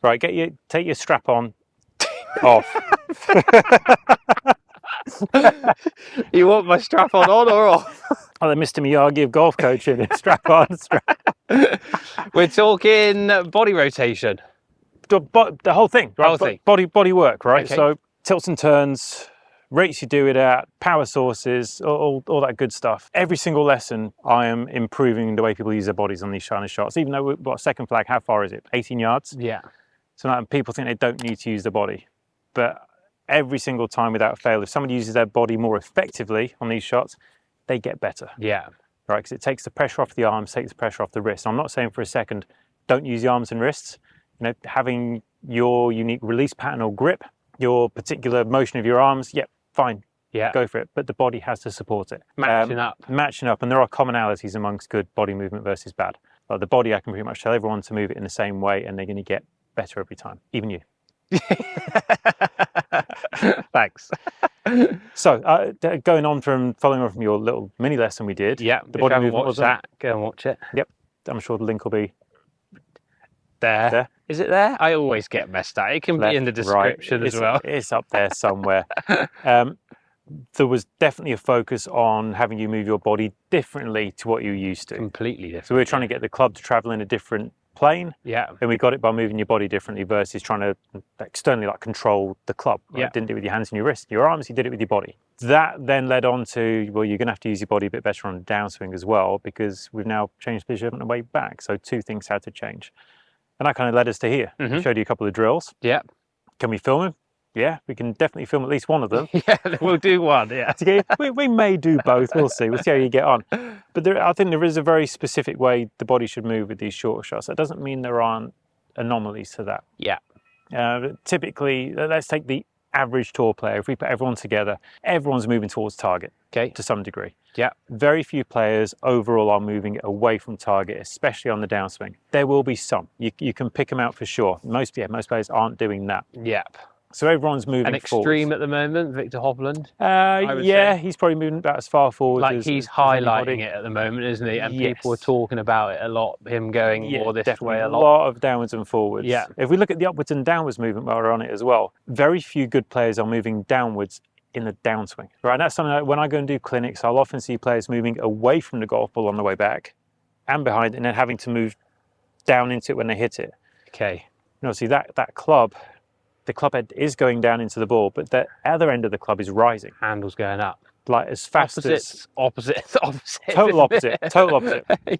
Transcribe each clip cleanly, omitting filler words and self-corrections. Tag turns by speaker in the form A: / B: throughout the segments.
A: Right, take your strap on off.
B: You want my strap on or off?
A: Oh, the Mr. Miyagi of golf coaching. Strap on,
B: We're talking body rotation.
A: the whole thing, right?
B: Whole thing.
A: Body work, right?
B: Okay.
A: So tilts and turns, rates you do it at, power sources, all that good stuff. Every single lesson, I am improving the way people use their bodies on these shiner shots. Even though we've got second flag, how far is it? 18 yards?
B: Yeah.
A: So now people think they don't need to use the body. But every single time without fail, if somebody uses their body more effectively on these shots, they get better.
B: Yeah.
A: Right, because it takes the pressure off the arms, takes the pressure off the wrists. I'm not saying for a second, don't use the arms and wrists. You know, having your unique release pattern or grip, your particular motion of your arms, yeah, fine,
B: Yeah.
A: go for it. But the body has to support it.
B: Matching up.
A: Matching up, and there are commonalities amongst good body movement versus bad. Like the body, I can pretty much tell everyone to move it in the same way, and they're going to get better every time, even you.
B: Thanks.
A: So, going on from following on from your little mini lesson we did.
B: Yeah.
A: The body movement
B: watch
A: was
B: that. Go and watch it.
A: Yep. I'm sure the link will be
B: There.
A: there.
B: Is it there? I always get messed up. It can be in the description as well.
A: It's up there somewhere. There was definitely a focus on having you move your body differently to what you used to.
B: Completely different.
A: So we were trying to get the club to travel in a different plane.
B: Yeah.
A: And we got it by moving your body differently versus trying to externally control the club. Right?
B: Yeah.
A: Didn't do it with your hands and your wrists, your arms, you did it with your body. That then led on to, well, you're going to have to use your body a bit better on the downswing as well, because we've now changed position on the way back. So two things had to change. And that kind of led us to here.
B: Mm-hmm.
A: Showed you a couple of drills.
B: Yeah.
A: Can we film them? Yeah, we can definitely film at least one of them.
B: Yeah, we'll do one. Yeah.
A: we may do both. We'll see. We'll see how you get on. But I think there is a very specific way the body should move with these shorter shots. That doesn't mean there aren't anomalies to that.
B: Yeah.
A: Typically, let's take the average tour player. If we put everyone together, everyone's moving towards target.
B: Okay.
A: To some degree.
B: Yeah.
A: Very few players overall are moving away from target, especially on the downswing. There will be some. You can pick them out for sure. Most players aren't doing that.
B: Yep.
A: So everyone's moving
B: An extreme
A: forwards.
B: at the moment, Victor Hovland.
A: Yeah, he's probably moving about as far forward
B: Like
A: as
B: he's
A: as
B: highlighting
A: anybody.
B: it at the moment, isn't he? And
A: Yes.
B: people are talking about it a lot. Him going more this
A: definitely
B: way a
A: a
B: lot.
A: lot of downwards and forwards.
B: Yeah.
A: If we look at the upwards and downwards movement while we're on it as well, very few good players are moving downwards in the downswing. Right, and that's something that when I go and do clinics, I'll often see players moving away from the golf ball on the way back and behind, and then having to move down into it when they hit it.
B: Okay.
A: You know, see that club, the club head is going down into the ball, but the other end of the club is rising,
B: Handles going up.
A: like as fast as
B: Opposite.
A: total opposite.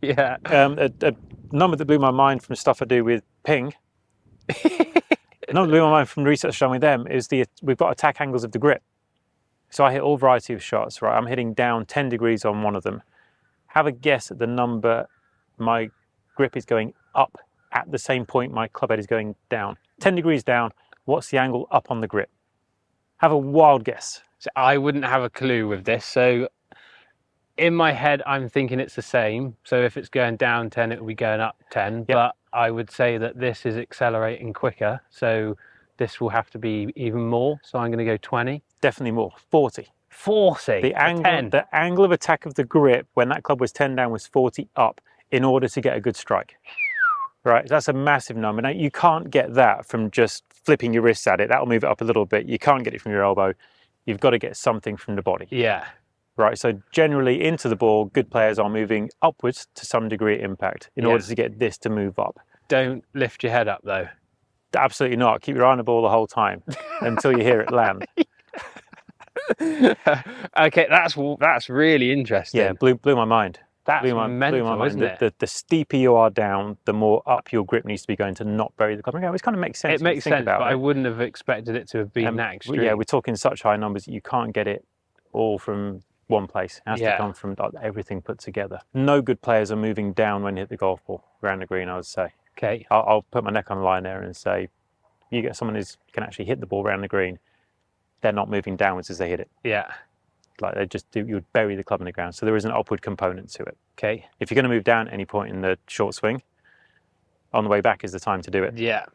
B: Yeah.
A: A number that blew my mind from stuff I do with Ping. A number that blew my mind from research done with them is we've got attack angles of the grip. So I hit all variety of shots, right? I'm hitting down 10 degrees on one of them. Have a guess at the number my grip is going up at the same point my club head is going down. 10 degrees down, what's the angle up on the grip? Have a wild guess.
B: So I wouldn't have a clue with this. So in my head, I'm thinking it's the same. So if it's going down 10, it will be going up 10.
A: Yep.
B: But I would say that this is accelerating quicker. So this will have to be even more. So I'm going to go 20.
A: Definitely more, 40.
B: 40.
A: The angle of attack of the grip when that club was 10 down was 40 up in order to get a good strike. Right, that's a massive number. Now, you can't get that from just flipping your wrists at it. That'll move it up a little bit. You can't get it from your elbow. You've got to get something from the body.
B: Yeah.
A: Right, so generally into the ball, good players are moving upwards to some degree of impact in order to get this to move up.
B: Don't lift your head up, though.
A: Absolutely not. Keep your eye on the ball the whole time until you hear it land.
B: Okay, that's really interesting.
A: Yeah, blew my mind.
B: That's
A: blew my
B: mental,
A: mind.
B: isn't it?
A: The steeper you are down, the more up your grip needs to be going to not bury the club. It kind of makes sense.
B: It makes sense, but I
A: it.
B: wouldn't have expected it to have been that extreme.
A: Yeah, we're talking such high numbers that you can't get it all from one place. It has to come from everything put together. No good players are moving down when you hit the golf ball around the green, I would say.
B: Okay.
A: I'll put my neck on the line there and say, you get someone who can actually hit the ball around the green, they're not moving downwards as they hit it.
B: Yeah.
A: Like you would bury the club in the ground. So there is an upward component to it.
B: Okay.
A: If you're going to move down at any point in the short swing, on the way back is the time to do it.
B: Yeah.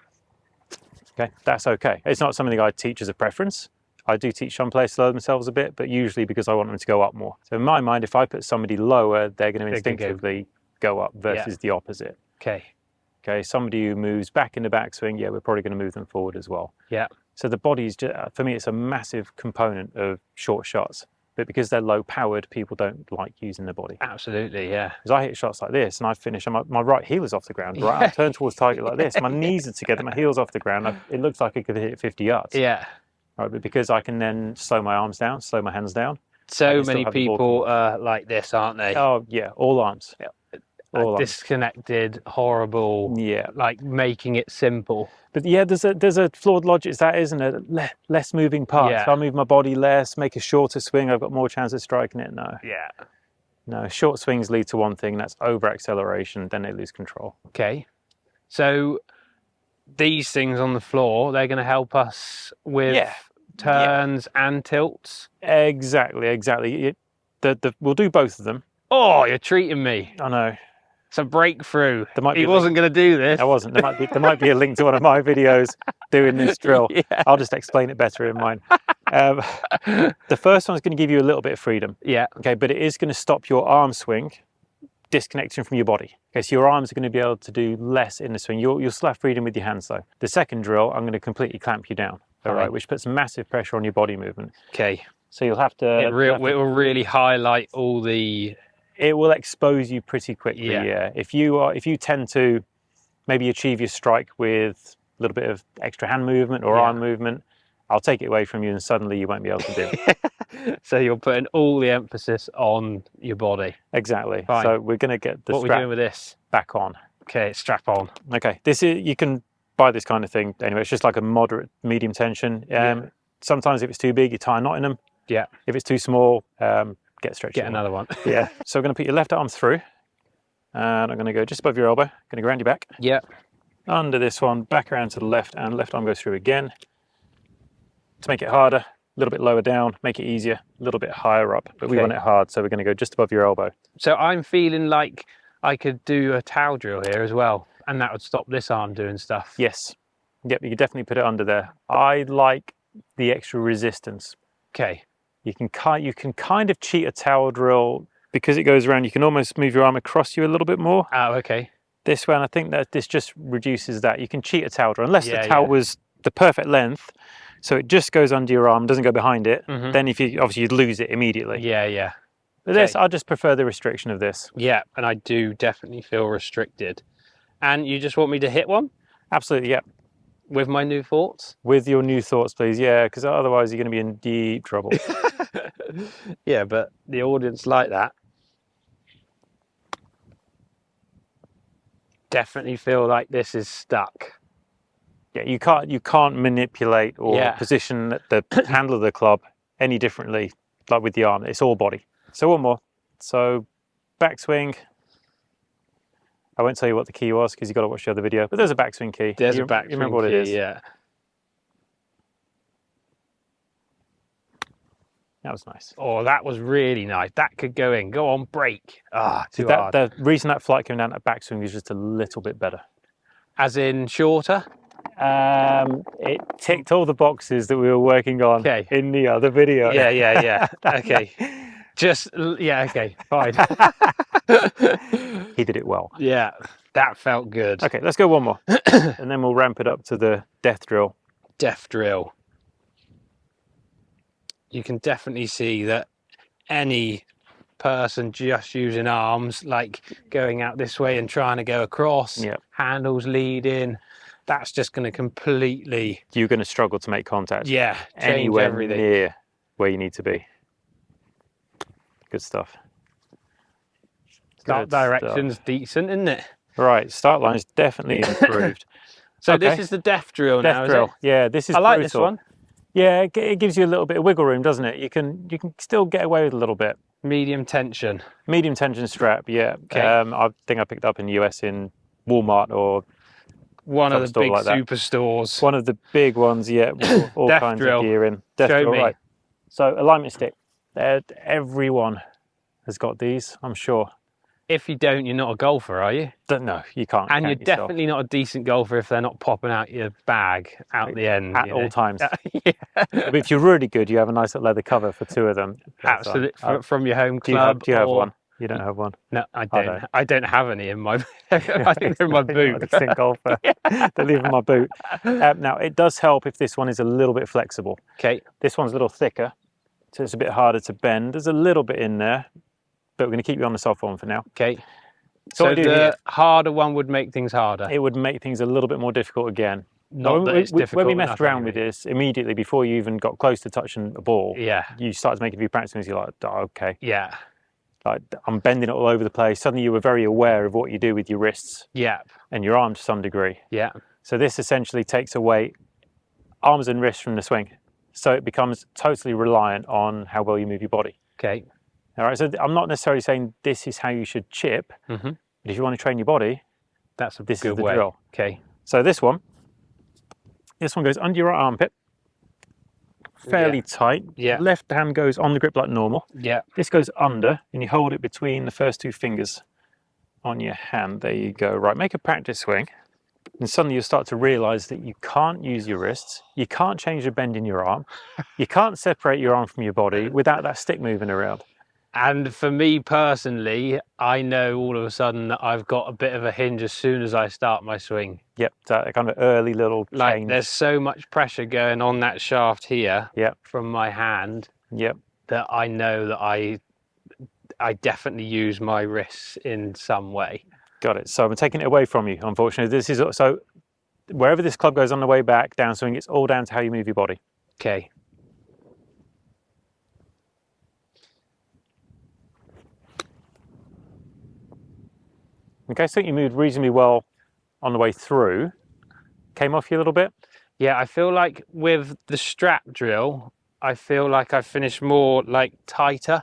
A: Okay, that's okay. It's not something I teach as a preference. I do teach some players to lower themselves a bit, but usually because I want them to go up more. So in my mind, if I put somebody lower, they're going to instinctively go up versus the opposite.
B: Okay.
A: Okay, somebody who moves back in the backswing, yeah, we're probably going to move them forward as well.
B: Yeah.
A: So the body's just, for me, it's a massive component of short shots. But because they're low powered, people don't like using the body.
B: Absolutely, yeah.
A: Because I hit shots like this and I finish, and my right heel is off the ground, right? I turn towards target like this. My knees are together, my heel's off the ground. It looks like I could hit 50 yards.
B: Yeah.
A: Right, but because I can then slow my arms down, slow my hands down.
B: So many people are like this, aren't they?
A: Oh, yeah, all arms.
B: Yeah.
A: All arms.
B: Disconnected, horrible.
A: Yeah.
B: Like making it simple.
A: But yeah, there's a flawed logic to that, isn't it? Less moving parts.
B: Yeah.
A: If I move my body less, make a shorter swing, I've got more chance of striking it. No.
B: Yeah.
A: No, short swings lead to one thing, and that's over acceleration, then they lose control.
B: Okay. So these things on the floor, they're going to help us with turns and tilts?
A: Exactly. We'll do both of them.
B: Oh, you're treating me.
A: I know.
B: It's a breakthrough.
A: He
B: wasn't going to do this.
A: I wasn't. There might be a link to one of my videos doing this drill.
B: Yeah.
A: I'll just explain it better in mine. The first one's going to give you a little bit of freedom.
B: Yeah.
A: Okay, but it is going to stop your arm swing disconnecting from your body. Okay, so your arms are going to be able to do less in the swing. You'll still have freedom with your hands though. The second drill, I'm going to completely clamp you down. All right, which puts massive pressure on your body movement.
B: Okay.
A: So you'll have to.
B: It will really highlight all the.
A: It will expose you pretty quickly. Yeah. If you tend to maybe achieve your strike with a little bit of extra hand movement or arm movement, I'll take it away from you and suddenly you won't be able to do it.
B: So you're putting all the emphasis on your body.
A: Exactly.
B: Fine.
A: So we're going to get the
B: what
A: strap
B: we're doing with this
A: back on.
B: Okay, strap on.
A: Okay, you can buy this kind of thing anyway. It's just like a moderate medium tension. Sometimes if it's too big, you tie a knot in them.
B: Yeah.
A: If it's too small, get stretched.
B: Get another one.
A: Yeah. So we're going to put your left arm through, and I'm going to go just above your elbow. Going to ground you back.
B: Yeah.
A: Under this one, back around to the left, and left arm goes through again. To make it harder, a little bit lower down, make it easier, a little bit higher up, but we want it hard, so we're going to go just above your elbow.
B: So I'm feeling like I could do a towel drill here as well, and that would stop this arm doing stuff.
A: Yes. Yep, you can definitely put it under there. I like the extra resistance.
B: Okay.
A: You can kind of cheat a towel drill because it goes around. You can almost move your arm across you a little bit more.
B: Oh, okay.
A: This one, I think that this just reduces that. You can cheat a towel drill unless the towel was the perfect length, so it just goes under your arm, doesn't go behind it. Then if you obviously you'd lose it immediately.
B: Yeah.
A: But this, I just prefer the restriction of this.
B: Yeah, and I do definitely feel restricted. And you just want me to hit one?
A: Absolutely, yeah.
B: With my new thoughts?
A: With your new thoughts, please. Yeah, because otherwise you're going to be in deep trouble.
B: Yeah, but the audience like that. Definitely feel like this is stuck.
A: Yeah, you can't manipulate or position the handle of the club any differently, like with the arm. It's all body. So one more. So backswing. I won't tell you what the key was because you've got to watch the other video, but there's a backswing key.
B: There's a backswing key,
A: remember what it is?
B: Yeah.
A: That was nice.
B: Oh, that was really nice. That could go in. Go on, break. Too hard.
A: The reason that flight came down at backswing is just a little bit better.
B: As in shorter?
A: It ticked all the boxes that we were working on in the other video.
B: Yeah. Okay. Okay, fine.
A: He did it well.
B: Yeah, that felt good.
A: Okay, let's go one more. And then we'll ramp it up to the death drill.
B: Death drill. You can definitely see that any person just using arms, like going out this way and trying to go across, handles leading, that's just going to completely...
A: You're going to struggle to make contact.
B: Yeah,
A: anywhere
B: everything.
A: Near where you need to be. Good stuff.
B: Start direction's decent, isn't it?
A: Right, start line's definitely improved.
B: So this is the death drill now,
A: is it? Yeah, this is
B: I like
A: brutal.
B: this one.
A: Yeah, it gives you a little bit of wiggle room, doesn't it? You can still get away with a little bit.
B: Medium tension.
A: Medium tension strap, yeah.
B: Okay.
A: I think I picked up in the US in Walmart or
B: one of the big
A: like
B: superstores.
A: One of the big ones, yeah. With all kinds of gear in. Death drill, right. So alignment stick. Everyone has got these, I'm sure.
B: If you don't, you're not a golfer, are you?
A: No, you can't.
B: And you're definitely not a decent golfer if they're not popping out your bag out the end.
A: At all times. But if you're really good, you have a nice little leather cover for two of them.
B: Absolutely. From your home club.
A: Do you have one? You don't have one?
B: No, I don't. I don't have any in my. I think they're in my
A: Like
B: boot.
A: a extinct golfer. They leave in my boot. Now it does help if this one is a little bit flexible.
B: Okay.
A: This one's a little thicker, so it's a bit harder to bend. There's a little bit in there, but we're going to keep you on the soft one for now.
B: Okay.
A: So
B: the harder one would make things harder.
A: It would make things a little bit more difficult again.
B: Not that it's difficult.
A: When we messed around with this, immediately before you even got close to touching a ball,
B: yeah,
A: you started to make a few practice moves. You're like, oh, okay,
B: yeah,
A: like I'm bending it all over the place. Suddenly you were very aware of what you do with your wrists,
B: yeah,
A: and your arms to some degree.
B: Yeah.
A: So this essentially takes away arms and wrists from the swing, so it becomes totally reliant on how well you move your body.
B: Okay.
A: All right. So I'm not necessarily saying this is how you should chip, but if you want to train your body,
B: this is
A: the
B: way.
A: drill.
B: Okay.
A: So this one goes under your right armpit, fairly tight.
B: Yeah.
A: Left hand goes on the grip like normal.
B: Yeah.
A: This goes under, and you hold it between the first two fingers on your hand. There you go. Right, make a practice swing, and suddenly you'll start to realize that you can't use your wrists, you can't change the bend in your arm, you can't separate your arm from your body without that stick moving around.
B: And for me personally, I know all of a sudden that I've got a bit of a hinge as soon as I start my swing.
A: Yep, that kind of early little change.
B: Like there's so much pressure going on that shaft here.
A: Yep.
B: From my hand.
A: Yep.
B: That I know that I definitely use my wrists in some way.
A: Got it. So I'm taking it away from you, unfortunately. This is so wherever this club goes on the way back, downswing, it's all down to how you move your body.
B: Okay.
A: Okay, so you moved reasonably well on the way through. Came off you a little bit?
B: Yeah, I feel like with the strap drill, I feel like I finished more like tighter.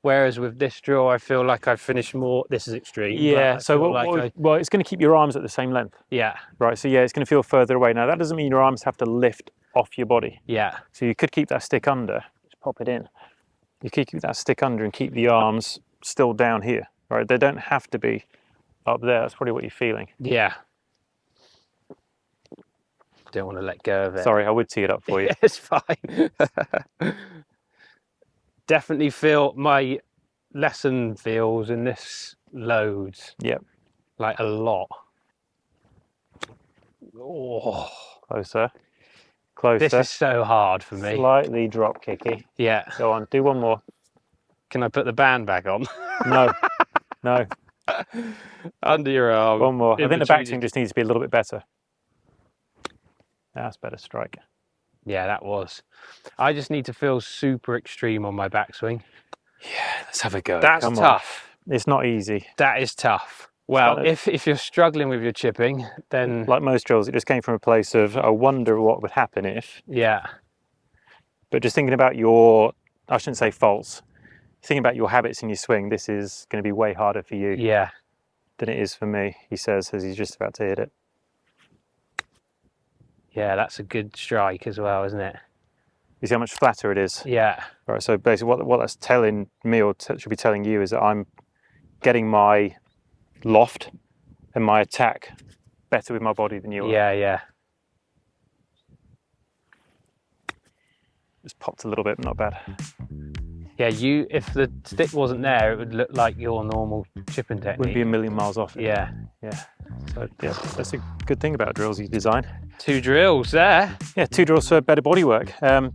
B: Whereas with this drill, I feel like I finished more. This is extreme.
A: Yeah, so well, it's going to keep your arms at the same length.
B: Yeah.
A: Right, so yeah, it's going to feel further away. Now, that doesn't mean your arms have to lift off your body.
B: Yeah.
A: So you could keep that stick under. Just pop it in. You could keep that stick under and keep the arms still down here. Right, they don't have to be up there. That's probably what you're feeling.
B: Yeah. Don't want to let go of it.
A: Sorry, I would tee it up for you.
B: It's fine. Definitely feel my lesson feels in this loads.
A: Yep.
B: Like a lot. Oh.
A: Closer. Closer.
B: This is so hard for me.
A: Slightly drop kicky.
B: Yeah.
A: Go on, do one more.
B: Can I put the band back on?
A: No. No.
B: Under your arm.
A: One more. I think the backswing just needs to be a little bit better. That's better strike.
B: Yeah, that was. I just need to feel super extreme on my backswing.
A: Yeah, let's have a go.
B: That's tough.
A: It's not easy.
B: That is tough. Well, if you're struggling with your chipping, then...
A: Like most drills, it just came from a place of, I wonder what would happen if.
B: Yeah.
A: But just thinking about your, I shouldn't say faults, thinking about your habits in your swing, this is going to be way harder for you.
B: Yeah.
A: Than it is for me, he says, as he's just about to hit it.
B: Yeah, that's a good strike as well, isn't it?
A: You see how much flatter it is?
B: Yeah.
A: All right, so basically what that's telling me, or should be telling you, is that I'm getting my loft and my attack better with my body than you are.
B: Yeah, yeah.
A: Just popped a little bit, but not bad.
B: Yeah, if the stick wasn't there, it would look like your normal chipping technique.
A: Wouldn't be a million miles off it.
B: Yeah.
A: Yeah. So yeah, that's a good thing about drills you design.
B: 2 drills there.
A: Yeah, 2 drills for better body work.
B: Really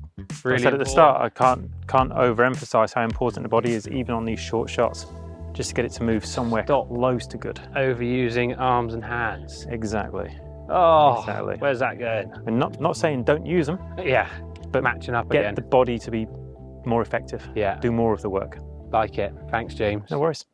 A: I said at the start, I can't overemphasize how important the body is, even on these short shots, just to get it to move somewhere close to good.
B: Overusing arms and hands.
A: Exactly.
B: Oh,
A: exactly.
B: Where's that going?
A: And not saying don't use them.
B: Yeah, but matching up
A: get
B: again.
A: The body to be more effective.
B: Yeah.
A: Do more of the work.
B: Like it. Thanks, James.
A: No worries.